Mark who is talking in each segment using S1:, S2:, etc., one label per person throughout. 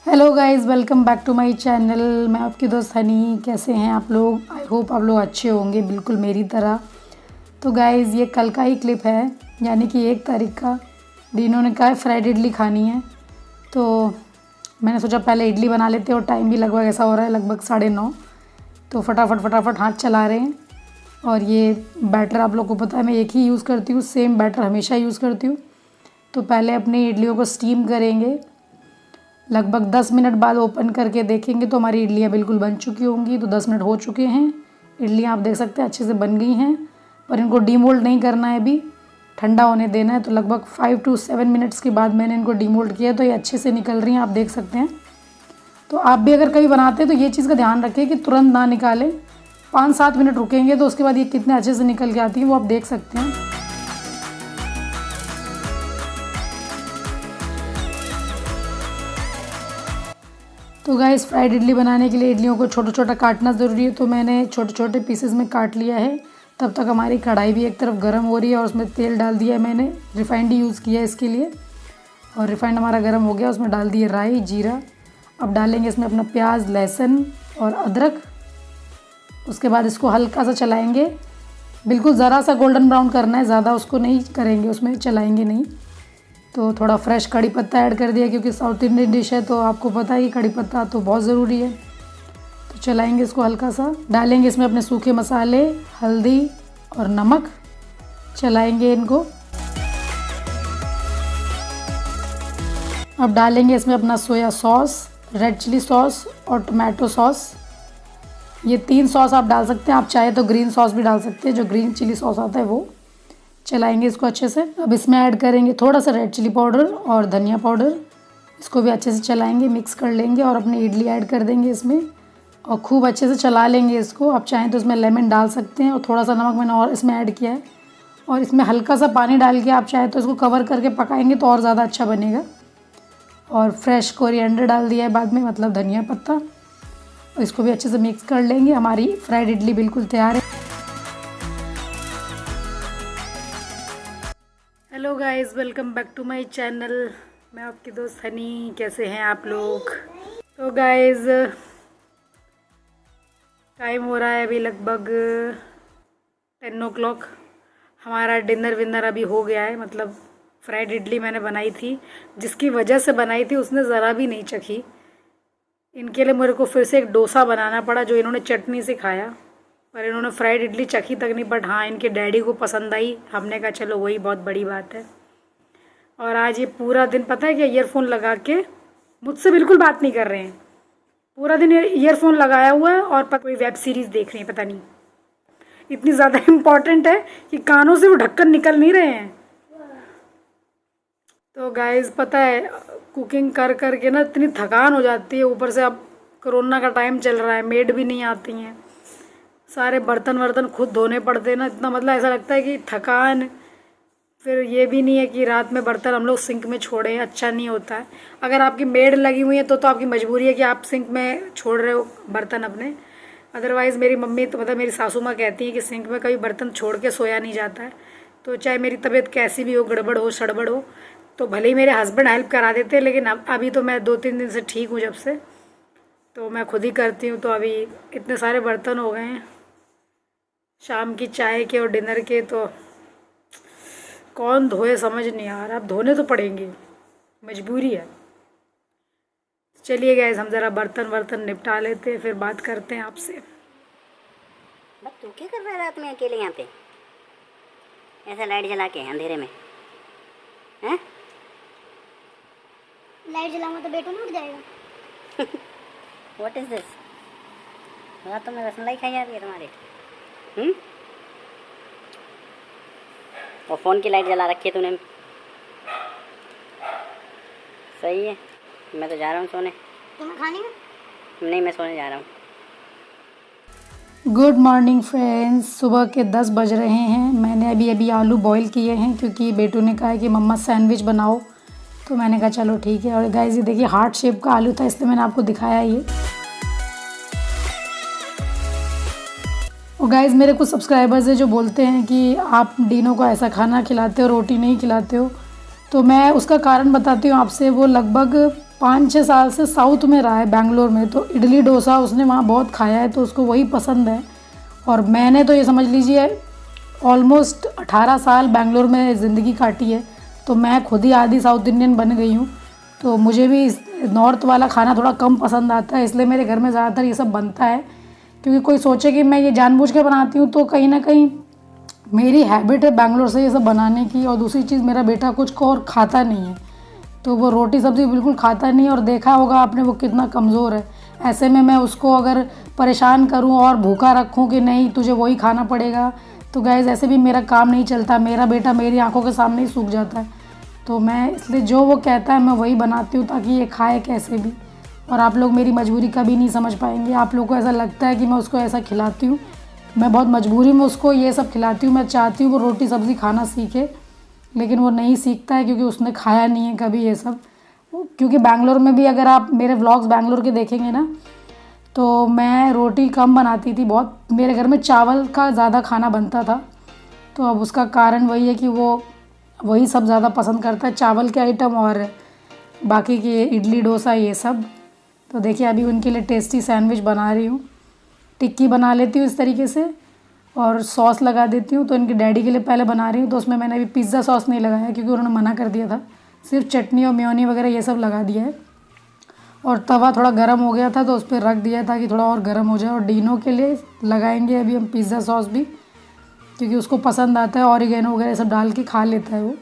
S1: Hello guys, welcome back to my channel. मैं आपकी दोस्त हनी। कैसे हैं आप लोग? आई होप आप लोग अच्छे होंगे, बिल्कुल मेरी तरह। तो गाइस, ये कल का ही क्लिप है, यानी कि 1 तारीख का। डीनो ने कहा फ्राइड इडली खानी है, तो मैंने सोचा पहले इडली बना लेते हैं। और टाइम भी लगभग ऐसा हो रहा है, लगभग 9:30। तो फटाफट हाथ चला रहे हैं। और ये बैटर आप लोग को पता है, मैं एक ही यूज़ करती हूँ, सेम बैटर हमेशा यूज़ करती हूँ। तो पहले अपनी इडलियों को स्टीम करेंगे। लगभग 10 मिनट बाद ओपन करके देखेंगे तो हमारी इडलियाँ बिल्कुल बन चुकी होंगी। तो 10 मिनट हो चुके हैं, इडलियाँ आप देख सकते हैं अच्छे से बन गई हैं। पर इनको डीमोल्ड नहीं करना है, अभी ठंडा होने देना है। तो लगभग 5 to 7 मिनट्स के बाद मैंने इनको डीमोल्ड किया, तो ये अच्छे से निकल रही हैं, आप देख सकते हैं। तो आप भी अगर कभी बनाते हैं तो ये चीज़ का ध्यान रखें कि तुरंत ना निकालें, 5-7 मिनट रुकेंगे तो उसके बाद ये कितने अच्छे से निकल के आती हैं वो आप देख सकते हैं। तो गाइस, फ्राइड इडली बनाने के लिए इडलियों को छोटा छोटा काटना ज़रूरी है। तो मैंने छोटे छोटे पीसेस में काट लिया है। तब तक हमारी कढ़ाई भी एक तरफ गर्म हो रही है और उसमें तेल डाल दिया है मैंने। रिफाइंड यूज़ किया है इसके लिए। और रिफाइंड हमारा गर्म हो गया, उसमें डाल दिए राई जीरा। अब डालेंगे इसमें अपना प्याज लहसुन और अदरक। उसके बाद इसको हल्का सा चलाएँगे, बिल्कुल ज़रा सा गोल्डन ब्राउन करना है, ज़्यादा उसको नहीं करेंगे, उसमें चलाएँगे नहीं। तो थोड़ा फ्रेश कड़ी पत्ता ऐड कर दिया, क्योंकि साउथ इंडियन डिश है तो आपको पता है कि कड़ी पत्ता तो बहुत ज़रूरी है। तो चलाएंगे इसको हल्का सा। डालेंगे इसमें अपने सूखे मसाले, हल्दी और नमक। चलाएंगे इनको। अब डालेंगे इसमें अपना soya sauce, red chilli sauce और टोमेटो सॉस। ये 3 सॉस आप डाल सकते हैं। आप चाहे तो ग्रीन सॉस भी डाल सकते हैं, जो ग्रीन चिली सॉस आता है वो। चलाएंगे इसको अच्छे से। अब इसमें ऐड करेंगे थोड़ा सा रेड चिली पाउडर और धनिया पाउडर। इसको भी अच्छे से चलाएंगे, मिक्स कर लेंगे और अपनी इडली ऐड कर देंगे इसमें और खूब अच्छे से चला लेंगे इसको। आप चाहें तो इसमें लेमन डाल सकते हैं और थोड़ा सा नमक मैंने और इसमें ऐड किया है। और इसमें हल्का सा पानी डाल के आप चाहें तो इसको कवर करके पकाएंगे तो और ज़्यादा अच्छा बनेगा। और फ्रेश कोरिएंडर डाल दिया है बाद में, मतलब धनिया पत्ता। और इसको भी अच्छे से मिक्स कर लेंगे। हमारी फ्राइड इडली बिल्कुल तैयार है। Hello guys, welcome back to my channel. मैं आपकी दोस्त हनी। कैसे हैं आप लोग? तो गाइस, टाइम हो रहा है अभी लगभग 10 o'clock। हमारा डिनर विनर अभी हो गया है। मतलब फ्राइड इडली मैंने बनाई थी, जिसकी वजह से बनाई थी उसने ज़रा भी नहीं चखी। इनके लिए मेरे को फिर से एक डोसा बनाना पड़ा, जो इन्होंने चटनी से खाया। पर इन्होंने फ्राइड इडली चखी तक नहीं। बट हाँ, इनके डैडी को पसंद आई। हमने कहा चलो वही बहुत बड़ी बात है। और आज ये पूरा दिन पता है क्या, ईयरफोन लगा के मुझसे बिल्कुल बात नहीं कर रहे हैं। पूरा दिन ईयरफोन लगाया हुआ है और कोई वेब सीरीज़ देख रहे हैं। पता नहीं इतनी ज़्यादा इम्पॉर्टेंट है कि कानों से वो ढक्कन निकल नहीं रहे हैं। तो गाइस, पता है कुकिंग कर कर के ना इतनी थकान हो जाती है। ऊपर से अब कोरोना का टाइम चल रहा है, मेड भी नहीं आती हैं। सारे बर्तन वर्तन खुद धोने पड़ते हैं ना, इतना मतलब ऐसा लगता है कि थकान। फिर ये भी नहीं है कि रात में बर्तन हम लोग सिंक में छोड़ें, अच्छा नहीं होता है। अगर आपकी मेड लगी हुई है तो आपकी मजबूरी है कि आप सिंक में छोड़ रहे हो बर्तन अपने। अदरवाइज़ मेरी मम्मी तो मतलब मेरी सासू माँ कहती हैं कि सिंक में कभी बर्तन छोड़ के सोया नहीं जाता है। तो चाहे मेरी तबीयत कैसी भी हो, गड़बड़ हो सड़बड़ हो, तो भले ही मेरे हस्बैंड हेल्प करा देते हैं, लेकिन अभी तो मैं 2-3 दिन से ठीक हूँ जब से, तो मैं खुद ही करती हूँ। तो अभी इतने सारे बर्तन हो गए हैं शाम की चाय के और डिनर के, तो कौन धोए समझ नहीं आ रहा। अब धोने तो पड़ेंगे, मजबूरी है। चलिए गाइस, हम ज़रा बर्तन वर्तन निपटा लेते हैं, फिर बात करते हैं आपसे।
S2: बस तू क्या कर रहा है रात में अकेले यहाँ पे, ऐसा लाइट जला के अंधेरे में? हैं?
S3: लाइट जलाऊंगा तो बेटू नहीं उठ जाएगा।
S2: What is this? रात में रसमलाई खाई जा रही है तुम्हारी? और फ़ोन की लाइट जला रखी है तूने। सही है, मैं तो जा रहा हूँ सोने।
S3: तुम्हें खानी है?
S2: नहीं, मैं सोने जा रहा हूँ।
S1: Good morning friends. सुबह के 10 बज रहे हैं। मैंने अभी आलू बॉईल किए हैं, क्योंकि बेटू ने कहा कि मम्मा सैंडविच बनाओ। तो मैंने कहा चलो ठीक है। और गाइस, ये देखिए हार्ट शेप का आलू था, इसलिए मैंने आपको दिखाया ये। और गाइस, मेरे कुछ सब्सक्राइबर्स हैं जो बोलते हैं कि आप डीनो को ऐसा खाना खिलाते हो, रोटी नहीं खिलाते हो। तो मैं उसका कारण बताती हूँ आपसे। वो लगभग 5-6 साल से साउथ में रहा है बेंगलोर में, तो इडली डोसा उसने वहाँ बहुत खाया है तो उसको वही पसंद है। और मैंने तो ये समझ लीजिए ऑलमोस्ट 18 साल बेंगलोर में ज़िंदगी काटी है, तो मैं खुद ही आधी साउथ इंडियन बन गई हूँ। तो मुझे भी नॉर्थ वाला खाना थोड़ा कम पसंद आता है, इसलिए मेरे घर में ज़्यादातर ये सब बनता है। क्योंकि कोई सोचे कि मैं ये जानबूझ के बनाती हूँ तो कहीं ना कहीं मेरी हैबिट है बेंगलोर से ये सब बनाने की। और दूसरी चीज़, मेरा बेटा कुछ को और खाता नहीं है, तो वो रोटी सब्ज़ी बिल्कुल खाता नहीं, और देखा होगा आपने वो कितना कमज़ोर है। ऐसे में मैं उसको अगर परेशान करूं और भूखा रखूं कि नहीं तुझे वही खाना पड़ेगा, तो गाइज़ ऐसे भी मेरा काम नहीं चलता। मेरा बेटा मेरी आंखों के सामने ही सूख जाता है। तो मैं इसलिए जो वो कहता है मैं वही बनाती हूँ, ताकि ये खाए कैसे भी। और आप लोग मेरी मजबूरी कभी नहीं समझ पाएंगे। आप लोग को ऐसा लगता है कि मैं उसको ऐसा खिलाती हूँ, मैं बहुत मजबूरी में उसको ये सब खिलाती हूँ। मैं चाहती हूँ वो रोटी सब्ज़ी खाना सीखे, लेकिन वो नहीं सीखता है क्योंकि उसने खाया नहीं है कभी ये सब। क्योंकि बैंगलोर में भी अगर आप मेरे व्लॉग्स बैंगलोर के देखेंगे ना, तो मैं रोटी कम बनाती थी बहुत। मेरे घर में चावल का ज़्यादा खाना बनता था, तो अब उसका कारण वही है कि वो वही सब ज़्यादा पसंद करता है, चावल के आइटम और बाकी के इडली डोसा ये सब। तो देखिए अभी उनके लिए टेस्टी सैंडविच बना रही हूँ। टिक्की बना लेती हूँ इस तरीके से और सॉस लगा देती हूँ। तो इनके डैडी के लिए पहले बना रही हूँ, तो उसमें मैंने अभी पिज़्ज़ा सॉस नहीं लगाया क्योंकि उन्होंने मना कर दिया था। सिर्फ चटनी और मेयोनी वगैरह ये सब लगा दिया है। और तवा थोड़ा गर्म हो गया था तो उस पर रख दिया था कि थोड़ा और गर्म हो जाए। और डीनो के लिए लगाएंगे अभी हम पिज़्ज़ा सॉस भी, क्योंकि उसको पसंद आता है, ऑरिगेनो वगैरह सब डाल के खा लेता है वो।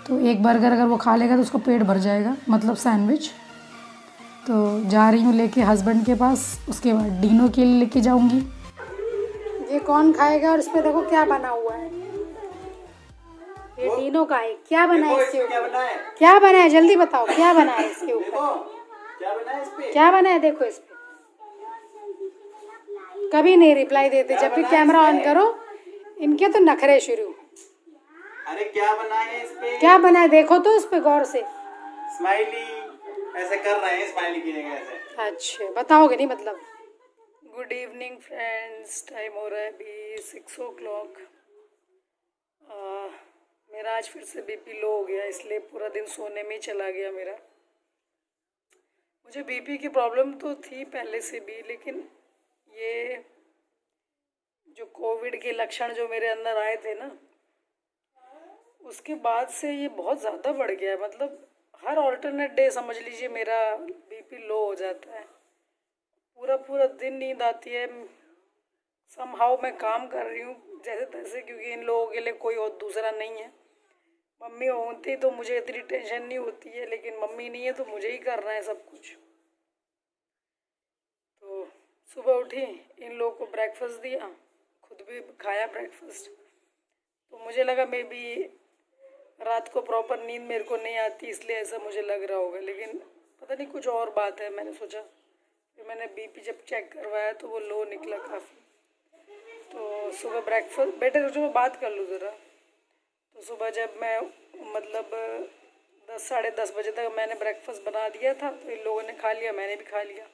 S1: तो एक बर्गर अगर वो खा लेगा तो उसको पेट भर जाएगा, मतलब सैंडविच। तो जा रही हूँ लेके हस्बैंड के पास, उसके बाद डीनो के लिए लेके जाऊँगी। ये कौन खाएगा? और इस पर देखो क्या बना हुआ है, ये डीनो का है। क्या बना है इसके ऊपर? क्या बना है जल्दी बताओ, क्या बना है इसके ऊपर? क्या बना है देखो इस पे। कभी नहीं रिप्लाई देते, जब भी कैमरा ऑन करो इनके तो नखरे शुरू।
S4: अरे क्या बना है इस पे?
S1: क्या बना है देखो तो इस पे गौर से।
S4: स्माइली ऐसे कर रहे हैं, स्माइली की जगह ऐसे।
S1: अच्छा बताओगे नहीं मतलब। गुड इवनिंग फ्रेंड्स, टाइम हो रहा है अभी 6 o'clock। मेरा आज फिर से बीपी लो हो गया, इसलिए पूरा दिन सोने में ही चला गया मेरा। मुझे बीपी की प्रॉब्लम तो थी पहले से भी, लेकिन ये जो कोविड के लक्षण जो मेरे अंदर आए थे ना, उसके बाद से ये बहुत ज़्यादा बढ़ गया है। मतलब हर ऑल्टरनेट डे समझ लीजिए मेरा बीपी लो हो जाता है। पूरा पूरा दिन नींद आती है। समहाउ मैं काम कर रही हूँ जैसे तैसे, क्योंकि इन लोगों के लिए कोई और दूसरा नहीं है। मम्मी होती तो मुझे इतनी टेंशन नहीं होती है, लेकिन मम्मी नहीं है तो मुझे ही करना है सब कुछ। तो सुबह उठी, इन लोगों को ब्रेकफास्ट दिया, खुद भी खाया ब्रेकफास्ट। तो मुझे लगा मे बी रात को प्रॉपर नींद मेरे को नहीं आती, इसलिए ऐसा मुझे लग रहा होगा, लेकिन पता नहीं कुछ और बात है। मैंने सोचा, फिर मैंने बीपी जब चेक करवाया तो वो लो निकला काफ़ी। तो सुबह ब्रेकफास्ट, बेटे जो मैं बात कर लूँ ज़रा। तो सुबह जब मैं मतलब 10 साढ़े 10 बजे तक मैंने ब्रेकफास्ट बना दिया था, तो इन लोगों ने खा लिया, मैंने भी खा लिया।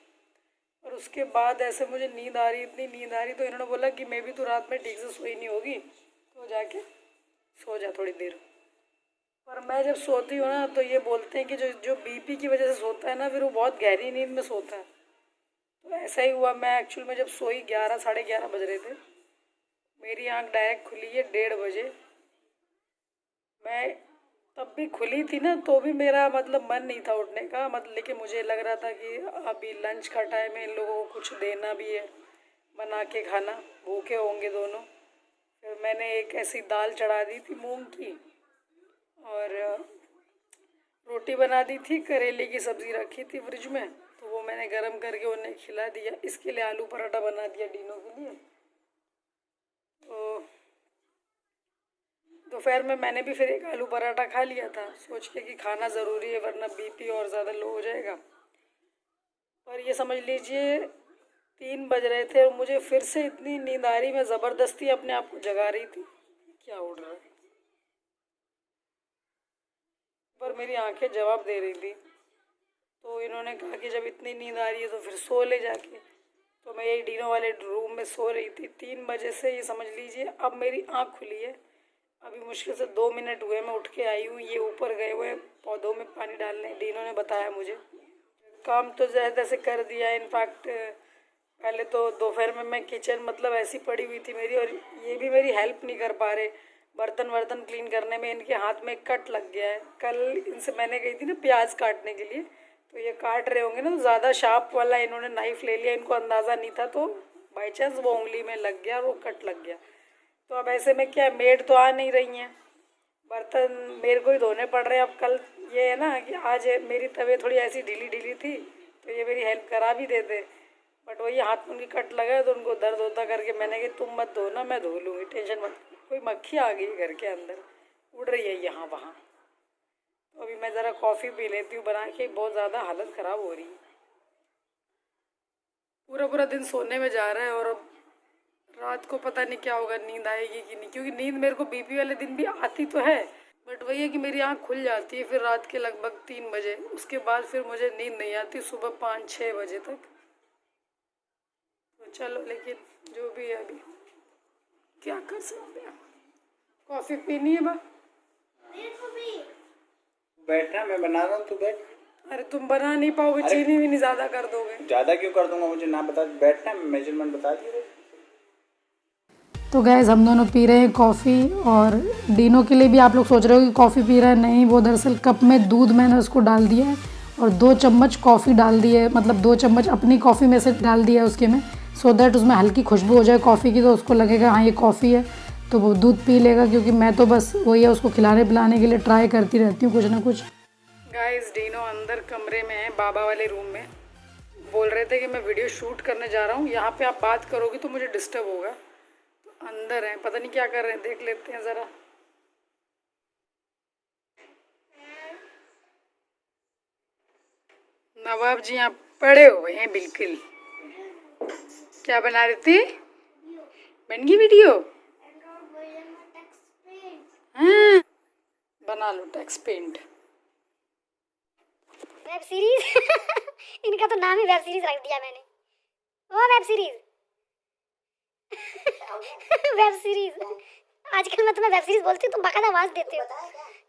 S1: और उसके बाद ऐसे मुझे नींद आ रही, इतनी नींद आ रही, तो इन्होंने बोला कि मे बी तो रात में ठीक से सोई नहीं होगी, तो जाके सो जा थोड़ी देर। पर मैं जब सोती हूँ ना, तो ये बोलते हैं कि जो बीपी की वजह से सोता है ना, फिर वो बहुत गहरी नींद में सोता है। तो ऐसा ही हुआ। मैं एक्चुअल में जब सोई 11 साढ़े 11 बज रहे थे, मेरी आंख डायरेक्ट खुली है 1:30 बजे। मैं तब भी खुली थी ना, तो भी मेरा मतलब मन नहीं था उठने का, मतलब लेकिन मुझे लग रहा था कि अभी लंच का टाइम है, इन लोगों को कुछ देना भी है बना के खाना, भूखे होंगे दोनों। फिर मैंने एक ऐसी दाल चढ़ा दी थी मूंग की, और रोटी बना दी थी, करेले की सब्ज़ी रखी थी फ्रिज में, तो वो मैंने गरम करके उन्हें खिला दिया। इसके लिए आलू पराठा बना दिया डीनो के लिए। तो दोपहर में मैंने भी फिर एक आलू पराठा खा लिया था, सोच के कि खाना ज़रूरी है वरना बीपी और ज़्यादा लो हो जाएगा। और ये समझ लीजिए 3 बज रहे थे और मुझे फिर से इतनी नींद आ रही, मैं ज़बरदस्ती अपने आप को जगा रही थी। क्या उड़ रहा है? पर मेरी आंखें जवाब दे रही थी। तो इन्होंने कहा कि जब इतनी नींद आ रही है तो फिर सो ले जाके। तो मैं यही डीनो वाले रूम में सो रही थी 3 बजे से, ये समझ लीजिए अब मेरी आँख खुली है। अभी मुश्किल से 2 मिनट हुए मैं उठ के आई हूँ। ये ऊपर गए हुए पौधों में पानी डालने, डीनो ने बताया मुझे। काम तो जैसे तैसे कर दिया है। इनफैक्ट पहले तो दोपहर में मैं किचन मतलब ऐसी पड़ी हुई थी मेरी, और ये भी मेरी हेल्प नहीं कर पा रहे बर्तन वर्तन क्लीन करने में। इनके हाथ में कट लग गया है। कल इनसे मैंने गई थी ना प्याज काटने के लिए, तो ये काट रहे होंगे ना, तो ज़्यादा शार्प वाला इन्होंने नाइफ़ ले लिया। इनको अंदाज़ा नहीं था, तो बाई चांस वो उंगली में लग गया और वो कट लग गया। तो अब ऐसे में क्या, मेड तो आ नहीं रही हैं, बर्तन मेरे को ही धोने पड़ रहे हैं। अब कल ये है ना कि आज मेरी तबीयत थोड़ी ऐसी ढीली ढीली थी, तो ये मेरी हेल्प करा भी देते, बट वही हाथ में उनकी कट लगा है तो उनको दर्द होता करके मैंने कहा तुम मत धो ना, मैं धो लूँगी, टेंशन मत। कोई मक्खी आ गई घर के अंदर, उड़ रही है यहाँ वहाँ। तो अभी मैं ज़रा कॉफ़ी पी लेती हूँ बना के, बहुत ज़्यादा हालत ख़राब हो रही है। पूरा पूरा दिन सोने में जा रहा है, और अब रात को पता नहीं क्या होगा, नींद आएगी कि नहीं, क्योंकि नींद मेरे को बीपी वाले दिन भी आती तो है, बट वही है कि मेरी आँख खुल जाती है फिर रात के लगभग 3 बजे। उसके बाद फिर मुझे नींद नहीं आती सुबह 5-6 बजे तक। तो चलो, लेकिन जो भी है अभी क्या कर सकते हैं। कॉफ़ी पीनी है बा?
S4: बैठना, मैं बना रहा हूँ, तू बैठ।
S1: अरे तुम बना नहीं पाओगे, चीनी भी नहीं ज़्यादा कर दोगे।
S4: ज़्यादा क्यों कर दूंगा, मुझे ना बता, बैठना, मेजरमेंट बता दिए।
S1: तो गैस हम दोनों पी रहे हैं कॉफ़ी, और डीनो के लिए भी आप लोग सोच रहे हो कि कॉफ़ी पी रहा है, नहीं, वो दरअसल कप में दूध मैंने उसको डाल दिया है और 2 चम्मच कॉफ़ी डाल दी है, मतलब 2 चम्मच अपनी कॉफ़ी में से डाल दिया है उसके में, सो दैट उसमें हल्की खुशबू हो जाए कॉफ़ी की, तो उसको लगेगा हाँ ये कॉफ़ी है, तो वो दूध पी लेगा। क्योंकि मैं तो बस वही है, उसको खिलाने पिलाने के लिए ट्राई करती रहती हूँ कुछ ना कुछ। गाइस, डीनो अंदर कमरे में है, बाबा वाले रूम में। बोल रहे थे कि मैं वीडियो शूट करने जा रहा हूँ, यहाँ पे आप बात करोगे तो मुझे डिस्टर्ब होगा, तो अंदर है, पता नहीं क्या कर रहे हैं, देख लेते हैं ज़रा। नवाब जी यहाँ पड़े हुए हैं बिल्कुल। क्या बना रहे थे? बन गई वीडियो? हाँ, बना लो टेक्स्ट पेंट।
S3: वेब सीरीज इनका तो नाम ही वेब सीरीज रख दिया मैंने। ओ वेब सीरीज वेब सीरीज। आजकल मैं तुम्हें वेब सीरीज बोलती हूँ, तुम बकायदा आवाज देते हो।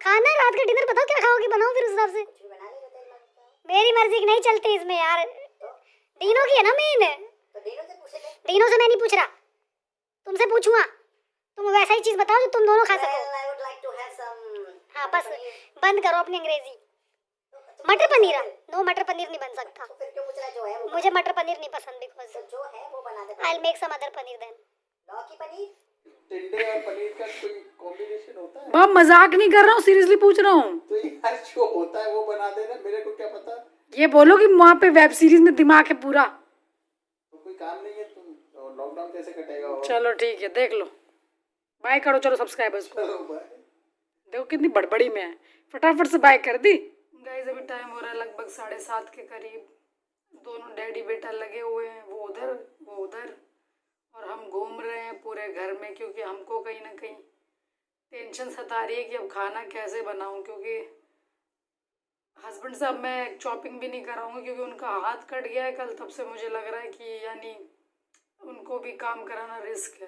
S3: खाना रात का डिनर बताओ क्या खाओगे, बनाओ फिर उस हिसाब से। मेरी मर्जी की नहीं चलती इसमें यार, डीनो की है ना मेन। डीनो से मैं नहीं पूछ रहा, तुमसे पूछूंगा। तुम वैसा ही चीज बताओ जो तुम दोनों खा सको। हाँ बस बंद करो अपनी अंग्रेजी। मटर पनीर, नो मटर पनीर नहीं बन सकता, मुझे मटर पनीर नहीं पसंद, because I will make some other paneer then. Lauki paneer,
S4: टिंडे और पनीर का कोई कॉम्बिनेशन होता है?
S1: मैं मजाक नहीं कर रहा हूँ, सीरियसली पूछ रहा हूँ।
S4: तो यार जो होता है वो बना देना, मेरे को क्या पता।
S1: ये बोलो कि वहाँ पे वेब सीरीज में दिमाग है पूरा।
S4: तो कोई काम नहीं है, तुम लॉकडाउन कैसे कटेगा?
S1: चलो ठीक है, देख लो, बाय करो। चलो सब्सक्राइबर्स को देखो कितनी बड़बड़ी में है, फटाफट से बाय कर दी। गाइस, अभी टाइम हो रहा है लगभग 7:30 के करीब। दोनों डैडी बेटा लगे हुए हैं, वो उधर वो उधर, और हम घूम रहे हैं पूरे घर में, क्योंकि हमको कहीं ना कहीं टेंशन सता रही है कि अब खाना कैसे बनाऊं। क्योंकि हस्बैंड साहब मैं चॉपिंग भी नहीं कराऊंगी, क्योंकि उनका हाथ कट गया है कल, तब से मुझे लग रहा है कि यानी उनको भी काम कराना रिस्क है।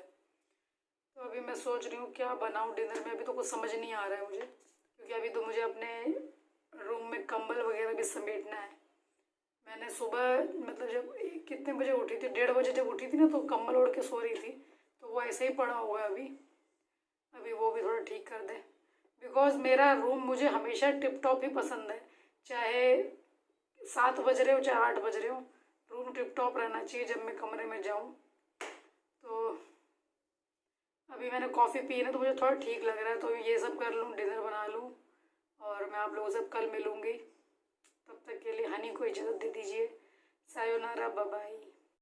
S1: तो अभी मैं सोच रही हूँ क्या बनाऊँ डिनर में, अभी तो कुछ समझ नहीं आ रहा है मुझे, क्योंकि अभी तो मुझे अपने रूम में कंबल वगैरह भी समेटना है। मैंने सुबह मतलब जब कितने बजे उठी थी, 1:30 बजे जब उठी थी ना, तो कंबल ओढ़ के सो रही थी, तो वो ऐसे ही पड़ा हुआ है अभी वो भी थोड़ा ठीक कर दे। बिकॉज मेरा रूम मुझे हमेशा टिप टॉप ही पसंद है, चाहे 7 बज रहे हो चाहे 8 बज रहे हो, रूम टिप टॉप रहना चाहिए जब मैं कमरे में जाऊँ। तो अभी मैंने कॉफ़ी पी ना, तो मुझे थोड़ा ठीक लग रहा है, तो ये सब कर लूँ, डिनर बना लूँ, और मैं आप लोगों से कल मिलूँगी। तब तक के लिए हनी को इजाज़त दे दीजिए। सायोनारा, बाय बाय।